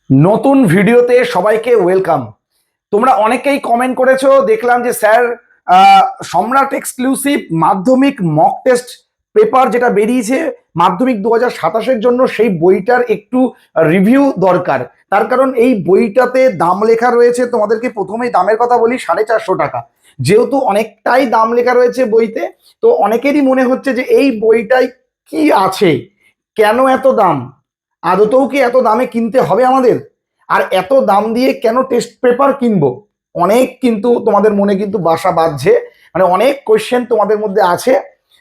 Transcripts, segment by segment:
নতুন ভিডিওতে সবাইকে ওয়েলকাম। তোমরা অনেকেই কমেন্ট করেছো, দেখলাম যে স্যার সম্রাট এক্সক্লুসিভ মাধ্যমিক মক টেস্ট পেপার যেটা বেরিয়েছে মাধ্যমিক 2027-এর জন্য, সেই বইটার একটু রিভিউ দরকার। তার কারণ এই বইটাতে দাম লেখা রয়েছে, তোমাদেরকে প্রথমেই দামের কথা বলি, 450 টাকা। যেহেতু অনেকটাই দাম লেখা রয়েছে বইতে, তো অনেকেরই মনে হচ্ছে যে এই বইটায় কি আছে, কেন এত দাম, আদতেও কি এত দামে কিনতে হবে আমাদের, আর এত দাম দিয়ে কেন টেস্ট পেপার কিনবো। অনেক কিন্তু তোমাদের মনে কিন্তু বাসা বাঁধছে, মানে অনেক কোয়েশ্চেন তোমাদের মধ্যে আছে।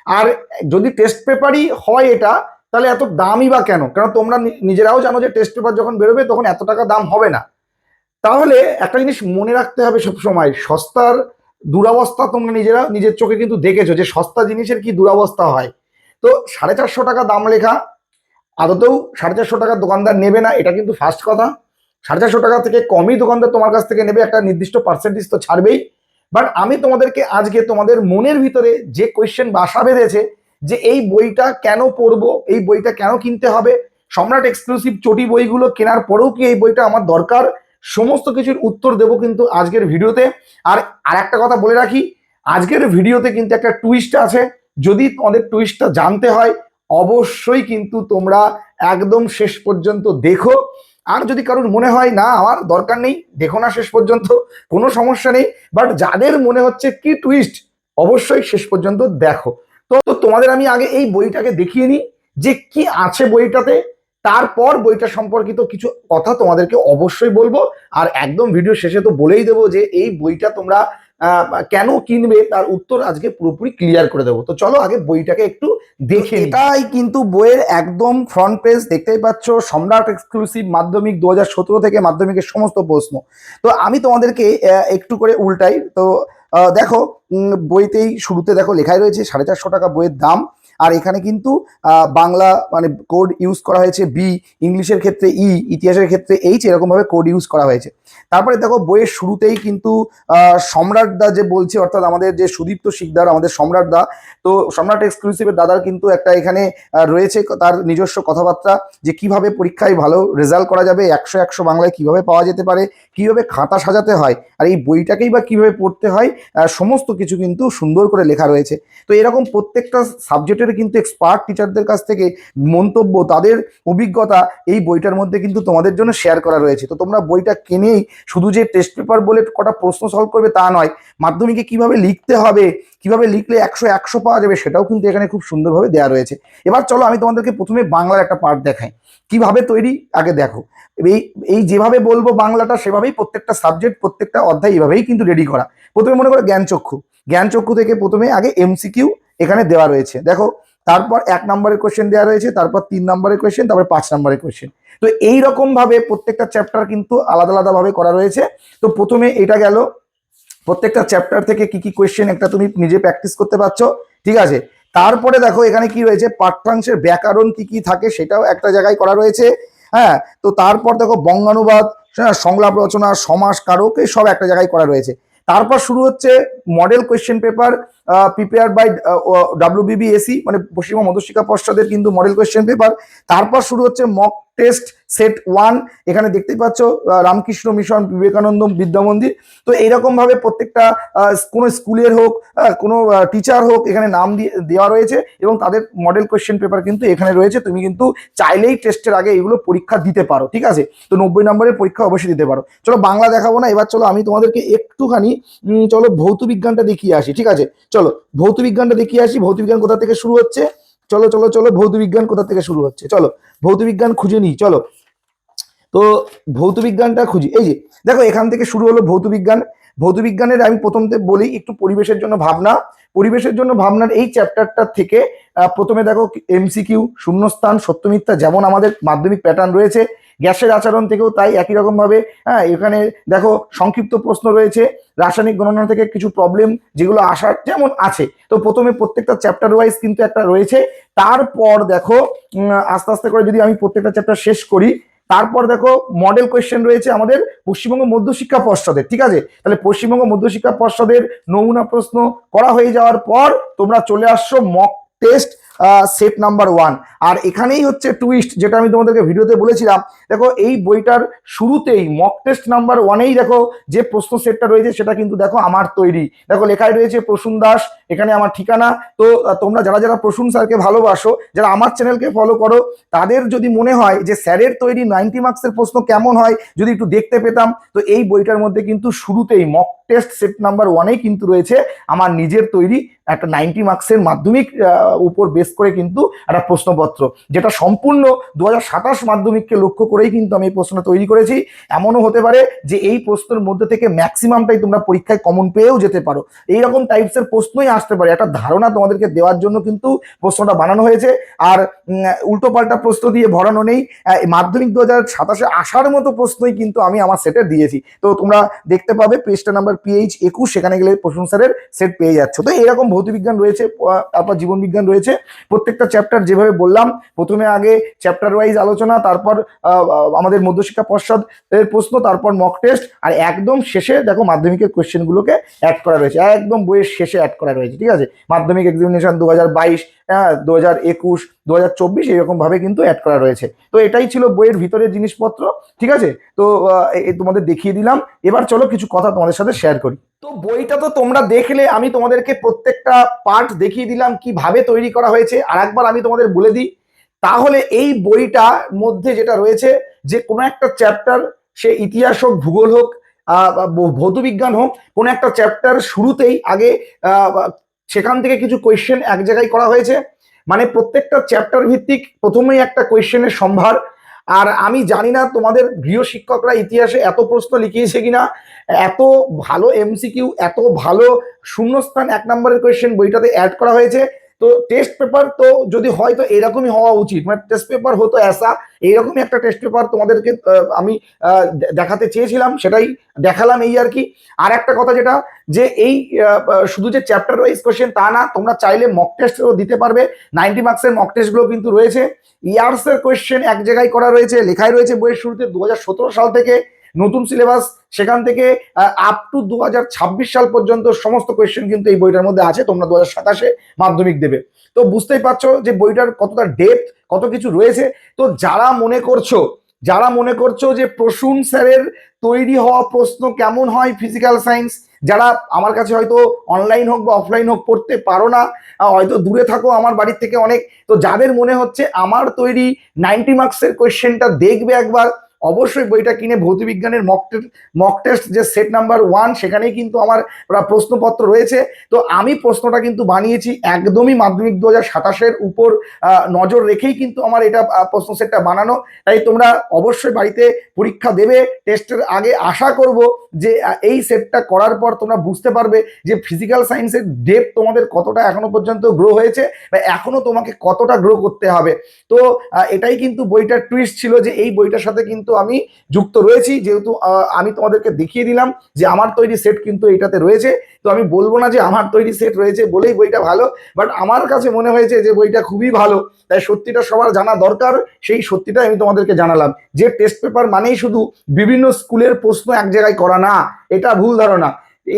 আর যদি টেস্ট পেপারই হয় এটা, তাহলে এত দামই বা কেন? কারণ তোমরা নিজেরাও জানো যে টেস্ট পেপার যখন বেরোবে তখন এত টাকা দাম হবে না। তাহলে একটা জিনিস মনে রাখতে হবে সবসময়, সস্তার দুরবস্থা তোমরা নিজেরা নিজের চোখে কিন্তু দেখেছো যে সস্তা জিনিসের কি দুরবস্থা হয়। তো 450 টাকা দাম লেখা, আদতেও 450 টাকার দোকানদার নেবে না, এটা কিন্তু ফার্স্ট কথা। 450 টাকা থেকে কমই দোকানদার তোমার কাছ থেকে নেবে, একটা নির্দিষ্ট পার্সেন্টেজ তো ছাড়বেই। বাট আমি তোমাদেরকে আজকে তোমাদের মনের ভিতরে যে কোয়েশ্চেন বাসা বেঁধেছে যে এই বইটা কেন পড়বো, এই বইটা কেন কিনতে হবে, সম্রাট এক্সক্লুসিভ চটি বইগুলো কেনার পরেও কি এই বইটা আমার দরকার, সমস্ত কিছুর উত্তর দেবো কিন্তু আজকের ভিডিওতে। আর একটা কথা বলে রাখি, আজকের ভিডিওতে কিন্তু একটা টুইস্ট আছে। যদি তোমাদের টুইস্টটা জানতে হয়, অবশ্যই কিন্তু তোমরা একদম শেষ পর্যন্ত দেখো। আর যদি কারোর মনে হয় না আমার দরকার নেই, দেখো না শেষ পর্যন্ত, কোনো সমস্যা নেই। বাট যাদের মনে হচ্ছে কি টুইস্ট, অবশ্যই শেষ পর্যন্ত দেখো। তো তোমাদের আমি আগে এই বইটাকে দেখিয়ে নিই যে কি আছে বইটাতে, তারপর বইটা সম্পর্কিত কিছু কথা তোমাদেরকে অবশ্যই বলবো। আর একদম ভিডিও শেষে তো বলেই দেবো যে এই বইটা তোমরা কেন কিনবে তার উত্তর আজকে পুরোপুরি ক্লিয়ার করে দেবো। তো চলো আগে বইটাকে একটু দেখে নিই। এটাই কিন্তু বইয়ের একদম ফ্রন্ট পেজ, দেখতেই পাচ্ছ, সম্রাট এক্সক্লুসিভ মাধ্যমিক 2017 থেকে মাধ্যমিকের সমস্ত প্রশ্ন। তো আমি তোমাদেরকে একটু করে উল্টাই। তো দেখো, বইতেই শুরুতে দেখো লেখাই রয়েছে 450 টাকা বইয়ের দাম। আর এখানে কিন্তু বাংলা মানে কোড ইউজ করা হয়েছে বি, ইংলিশের ক্ষেত্রে ই, ইতিহাসের ক্ষেত্রে এইচ, এরকম ভাবে কোড ইউজ করা হয়েছে। তারপরে দেখো বইয়ের শুরুতেই কিন্তু সম্রাট দা যে বলছে, অর্থাৎ আমাদের যে সুদীপ্ত শিকদার, আমাদের সম্রাট দা, তো সম্রাট এক্সক্লুসিভের দাদার কিন্তু একটা এখানে রয়েছে তার নিজস্ব কথাবার্তা, যে কিভাবে পরীক্ষায় ভালো রেজাল্ট করা যাবে, 100 বাংলায় কিভাবে পাওয়া যেতে পারে, কিভাবে খাতা সাজাতে হয়, আর এই বইটাকেই বা কিভাবে পড়তে হয়, সমস্ত কিছু কিন্তু সুন্দর করে লেখা রয়েছে। তো এরকম প্রত্যেকটা সাবজেক্টের কিন্তু এক্সপার্ট টিচারদের কাছ থেকে মন্তব্য, তাদের অভিজ্ঞতা এই বইটার মধ্যে কিন্তু তোমাদের জন্য শেয়ার করা রয়েছে। তো তোমরা বইটা কিনেই শুধু যে টেস্ট পেপার বলে কটা প্রশ্ন সলভ করবে তা নয়, মাধ্যমিকে কিভাবে লিখতে হবে, কিভাবে লিখলে 100 পাওয়া যাবে, সেটাও কিন্তু এখানে খুব সুন্দরভাবে দেওয়া রয়েছে। এবার চলো আমি তোমাদেরকে প্রথমে বাংলার একটা পার্ট দেখাই, কিভাবে তৈরি আগে দেখো। এই এই যেভাবে বলবো বাংলাটা, সেভাবেই প্রত্যেকটা সাবজেক্ট, প্রত্যেকটা অধ্যায় এইভাবেই কিন্তু রেডি করা। প্রথমে মনে করো জ্ঞানচক্ষু, জ্ঞানচক্ষু থেকে প্রথমে আগে এমসিকিউ এখানে দেওয়া রয়েছে দেখো। তারপর 1 নম্বরের কোয়েশ্চেন দেওয়া রয়েছে, তারপর 3 নম্বরের কোয়েশ্চেন, তারপর 5 নম্বরের কোয়েশ্চেন। তো এইরকম ভাবে প্রত্যেকটা চ্যাপ্টার কিন্তু আলাদা আলাদা ভাবে করা রয়েছে। তো প্রথমে এটা গেল, প্রত্যেকটা চ্যাপ্টার থেকে কি কি কোয়েশ্চেন একটা তুমি নিজে প্র্যাকটিস করতে পারছো, ঠিক আছে। তারপরে দেখো এখানে কি রয়েছে, পাঠ্যাংশের ব্যাকরণ কি কি থাকে সেটাও একটা জায়গায় করা রয়েছে। হ্যাঁ, তো তারপর দেখো বঙ্গানুবাদ, সংলাপ রচনা, সমাস কারক, এই সব একটা জায়গায় করা রয়েছে। তারপর শুরু হচ্ছে model question paper prepare by WBBSE, মানে পশ্চিমবঙ্গ মধ্যশিক্ষা পর্ষদের কিন্তু মডেল কোয়েশ্চেন পেপার। তারপর শুরু হচ্ছে মক টেস্ট সেট 1, এখানে দেখতেই পাচ্ছ রামকৃষ্ণ মিশন, বিবেকানন্দ বিদ্যা মন্দির। তো এইরকম ভাবে প্রত্যেকটা কোনো স্কুলের হোক, কোনো টিচার হোক, এখানে নাম দেওয়া রয়েছে এবং তাদের মডেল কোয়েশ্চেন পেপার কিন্তু এখানে রয়েছে। তুমি কিন্তু চাইলেই টেস্টের আগে এগুলো পরীক্ষা দিতে পারো, ঠিক আছে। তো 90 নম্বরের পরীক্ষা অবশ্যই দিতে পারো। চলো বাংলা দেখাবো না, এবার চলো আমি তোমাদেরকে একটুখানি চলো ভৌত বিজ্ঞানটা দেখিয়ে আসি, ঠিক আছে। চলো ভৌত বিজ্ঞানটা দেখিয়ে আসি, ভৌত বিজ্ঞান কোথা থেকে শুরু হচ্ছে, চলো চলো চলো ভৌত বিজ্ঞান কোথা থেকে শুরু হচ্ছে, চলো ভৌত বিজ্ঞান খুঁজে নিই চলো। তো ভৌত বিজ্ঞানটা খুঁজি, এই যে দেখো এখান থেকে শুরু হলো ভৌত বিজ্ঞান। ভৌত বিজ্ঞানের আমি প্রথমতে বলি একটু পরিবেশের জন্য ভাবনা। পরিবেশের জন্য ভাবনার এই চ্যাপ্টারটা থেকে প্রথমে দেখো এমসিকিউ, শূন্যস্থান, সত্য মিথ্যা, যেমন আমাদের মাধ্যমিক প্যাটার্ন রয়েছে, গ্যাসের আচরণ থেকেও তাই একই রকম ভাবে। হ্যাঁ, এখানে দেখো সংক্ষিপ্ত প্রশ্ন রয়েছে, রাসায়নিক গণনা থেকে কিছু প্রবলেম যেগুলো আসার যেমন আছে। তো প্রথমে প্রত্যেকটা চ্যাপ্টার ওয়াইজ কিন্তু একটা রয়েছে। তারপর দেখো আস্তে আস্তে করে যদি আমি প্রত্যেকটা চ্যাপ্টার শেষ করি, তারপর দেখো মডেল কোয়েশ্চেন রয়েছে আমাদের পশ্চিমবঙ্গ মধ্যশিক্ষা পর্ষদের, ঠিক আছে। তাহলে পশ্চিমবঙ্গ মধ্যশিক্ষা পর্ষদের নমুনা প্রশ্ন করা হয়ে যাওয়ার পর তোমরা চলে আসছো মক টেস্ট সেট নাম্বার 1। আর এখানেই হচ্ছে টুইস্ট, যেটা আমি তোমাদেরকে ভিডিওতে বলেছিলাম। দেখো এই বইটার শুরুতেই মক টেস্ট নাম্বার 1-এই দেখো যে প্রশ্ন সেটটা রয়েছে সেটা কিন্তু দেখো আমার তৈরি। দেখো লেখাই রয়েছে প্রসূন দাস, এখানে আমার ঠিকানা। তো তোমরা যারা যারা প্রসূন স্যারকে ভালোবাসো, যারা আমার চ্যানেলকে ফলো করো, তাদের যদি মনে হয় যে স্যারের তৈরি 90 মার্কসের প্রশ্ন কেমন হয় যদি একটু দেখতে পেতাম, তো এই বইটার মধ্যে কিন্তু শুরুতেই মক টেস্ট সেট নাম্বার 1-এই কিন্তু রয়েছে আমার নিজের তৈরি একটা 90 মার্কসের মাধ্যমিক উপর বেস করে কিন্তু একটা প্রশ্নপত্র, যেটা সম্পূর্ণ 2027 মাধ্যমিককে লক্ষ্য করেই কিন্তু আমি এই প্রশ্নটা তৈরি করেছি। এমনও হতে পারে যে এই প্রশ্নের মধ্যে থেকে ম্যাক্সিমামটাই তোমরা পরীক্ষায় কমন পেয়েও যেতে পারো। এইরকম টাইপসের প্রশ্নই আসতে পারে, একটা ধারণা তোমাদেরকে দেওয়ার জন্য কিন্তু প্রশ্নটা বানানো হয়েছে। আর উল্টো পাল্টা প্রশ্ন দিয়ে ভরানো নেই। মাধ্যমিক 2027 আসার মতো প্রশ্নই কিন্তু আমি আমার সেটে দিয়েছি। তো তোমরা দেখতে পাবে পেজটা নাম্বার PH 21, সেখানে গেলে প্রসূন স্যারের সেট পেয়ে যাচ্ছ। তো এরকম ভৌতবিজ্ঞান রয়েছে, তারপর জীবন বিজ্ঞান রয়েছে। প্রত্যেকটা চ্যাপ্টার যেভাবে বললাম, প্রথমে আগে চ্যাপ্টার ওয়াইজ আলোচনা, তারপর আমাদের মধ্যশিক্ষা পর্ষদ এর প্রশ্ন, তারপর মক টেস্ট, আর একদম শেষে দেখো মাধ্যমিকের কোয়েশ্চেনগুলোকে অ্যাড করা রয়েছে, একদম বইয়ের শেষে অ্যাড করা রয়েছে। ঠিক আছে, মাধ্যমিক এক্সামিনেশন 2022, 2021, 2024 এরকম ভাবে কিন্তু অ্যাড করা রয়েছে। তো এটাই ছিল বইয়ের ভিতরের জিনিসপত্র। ঠিক আছে, তো তোমাদের দেখিয়ে দিলাম। এবার চলো কিছু কথা তোমাদের সাথে শেয়ার করি। তো বইটা তো তোমরা দেখলে, আমি তোমাদেরকে প্রত্যেকটা পার্ট দেখিয়ে দিলাম কিভাবে তৈরি করা হয়েছে। আর একবার আমি তোমাদের বলে দিই, তাহলে এই বইটার মধ্যে যেটা রয়েছে, যে কোনো একটা চ্যাপ্টার, সে ইতিহাস হোক, ভূগোল হোক, ভৌতবিজ্ঞান হোক, কোনো একটা চ্যাপ্টার শুরুতেই আগে সেখান থেকে কিছু কোয়েশ্চেন এক জায়গায় করা হয়েছে। মানে প্রত্যেকটা চ্যাপ্টার ভিত্তিক প্রথমেই একটা কোয়েশ্চেনের সম্ভার। আর আমি জানি না তোমাদের গৃহ শিক্ষকরা ইতিহাসে এত প্রশ্ন লিখিয়েছে কিনা, এত ভালো MCQ, এত ভালো শূন্যস্থান 1 নম্বরের কোয়েশ্চেন বইটাতে অ্যাড করা হয়েছে। তো টেস্ট পেপার তো যদি হয় তো এরকমই হওয়া উচিত, মানে টেস্ট পেপার হতো এসা, এইরকমই একটা টেস্ট পেপার তোমাদেরকে আমি দেখাতে চেয়েছিলাম, সেটাই দেখালাম এই আর কি। আর একটা কথা যেটা, যে এই শুধু যে চ্যাপ্টার ওয়াইজ কোয়েশ্চেন তা না, তোমরা চাইলে মক টেস্টও দিতে পারবে। 90 মার্কসের মক টেস্টগুলো কিন্তু রয়েছে। ইয়ার্সের কোয়েশ্চেন এক জায়গায় করা রয়েছে, লেখাই রয়েছে বইয়ের শুরুতে 2017 সাল থেকে নতুন সিলেবাস, সেখান থেকে আপ টু 2026 সাল পর্যন্ত সমস্ত কোয়েশ্চেন কিন্তু এই বইটার মধ্যে আছে। তোমরা 2027 মাধ্যমিক দেবে, তো বুঝতেই পারছো যে বইটার কতটা ডেপথ, কত কিছু রয়েছে। তো যারা মনে করছো যে প্রসূন স্যারের তৈরি হওয়া প্রশ্ন কেমন হয় ফিজিক্যাল সায়েন্স, যারা আমার কাছে হয়তো অনলাইন হোক বা অফলাইন হোক পড়তে পারো না, হয়তো দূরে থাকো আমার বাড়ির থেকে অনেক, তো যাদের মনে হচ্ছে আমার তৈরি 90 মার্কসের কোয়েশ্চেনটা দেখবে একবার, অবশ্যই বইটা কিনে ভৌতবিজ্ঞানের মক টেস্ট যে সেট নাম্বার 1, সেখানেই কিন্তু আমার প্রশ্নপত্র রয়েছে। তো আমি প্রশ্নটা কিন্তু বানিয়েছি একদমই মাধ্যমিক 2027 উপর নজর রেখেই কিন্তু আমার এটা প্রশ্ন সেটটা বানানো। তাই তোমরা অবশ্যই বাড়িতে পরীক্ষা দেবে টেস্টের আগে। আশা করব যে এই সেটটা করার পর তোমরা বুঝতে পারবে যে ফিজিক্যাল সায়েন্সের ডেপথ তোমাদের কতটা এখনো পর্যন্ত গ্রো হয়েছে, বা এখনো তোমাকে কতটা গ্রো করতে হবে। তো এটাই কিন্তু বইটার টুইস্ট ছিল, যে এই বইটার সাথে কিন্তু আমি যুক্ত রয়েছি, যেহেতু আমি তোমাদেরকে দেখিয়ে দিলাম যে আমার তৈরি সেট কিন্তু এটাতে রয়েছে। তো আমি বলবো না যে আমার তৈরি সেট রয়েছে বলেই বইটা ভালো, বাট আমার কাছে মনে হয়েছে যে বইটা খুবই ভালো। তাই সত্যিটা সবার জানা দরকার, সেই সত্যিটা আমি তোমাদেরকে জানালাম। যে টেস্ট পেপার মানেই শুধু বিভিন্ন স্কুলের প্রশ্ন এক জায়গায় করা না, এটা ভুল ধারণা।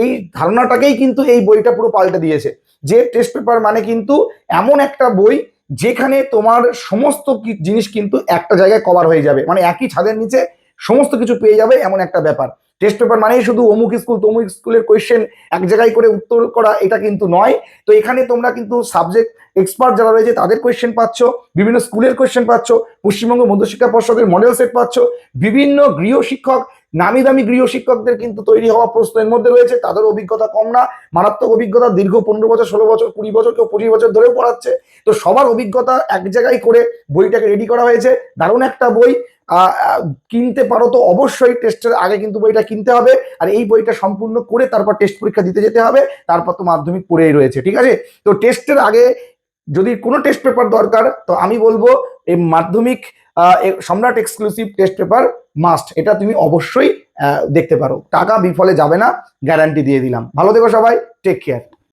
এই ধারণাটাকেই কিন্তু এই বইটা পুরো পাল্টে দিয়েছে, যে টেস্ট পেপার মানে কিন্তু এমন একটা বই যেখানে তোমার সমস্ত জিনিস কিন্তু একটা জায়গায় কভার হয়ে যাবে, মানে একই ছাদের নিচে সমস্ত কিছু পেয়ে যাবে, এমন একটা ব্যাপার। টেস্ট পেপার মানেই শুধু অমুক স্কুল তমুক স্কুলের কোয়েশ্চেন এক জায়গায় করে উত্তর করা, এটা কিন্তু নয়। তো এখানে তোমরা কিন্তু সাবজেক্ট এক্সপার্ট যারা রয়েছে তাদের কোয়েশ্চেন পাচ্ছ, বিভিন্ন স্কুলের কোয়েশ্চেন পাচ্ছ, পশ্চিমবঙ্গ মধ্যশিক্ষা পর্ষদের মডেল সেট পাচ্ছ, বিভিন্ন গৃহ শিক্ষক, নামি দামি গৃহ শিক্ষকদের কিন্তু তৈরি হওয়া প্রশ্নের মধ্যে রয়েছে, তাদের অভিজ্ঞতা কম না, মারাত্মক অভিজ্ঞতা, দীর্ঘ 15 বছর, 16 বছর, 20 বছর, কেউ 25 বছর ধরেও পড়াচ্ছে। তো সবার অভিজ্ঞতা এক জায়গায় করে বইটাকে রেডি করা হয়েছে। দারুণ একটা বই, কিনতে পারো তো অবশ্যই। টেস্টের আগে কিন্তু বইটা কিনতে হবে, আর এই বইটা সম্পূর্ণ করে তারপর টেস্ট পরীক্ষা দিতে যেতে হবে, তারপর তো মাধ্যমিক পড়েই রয়েছে। ঠিক আছে, তো টেস্টের আগে যদি কোনো টেস্ট পেপার দরকার, তো আমি বলবো এই মাধ্যমিক সম্রাট এক্সক্লুসিভ টেস্ট পেপার মাস্ট, এটা তুমি অবশ্যই দেখতে পারো। টাকা বিফলে যাবে না, গ্যারান্টি দিয়ে দিলাম। ভালো থেকো সবাই, টেক কেয়ার।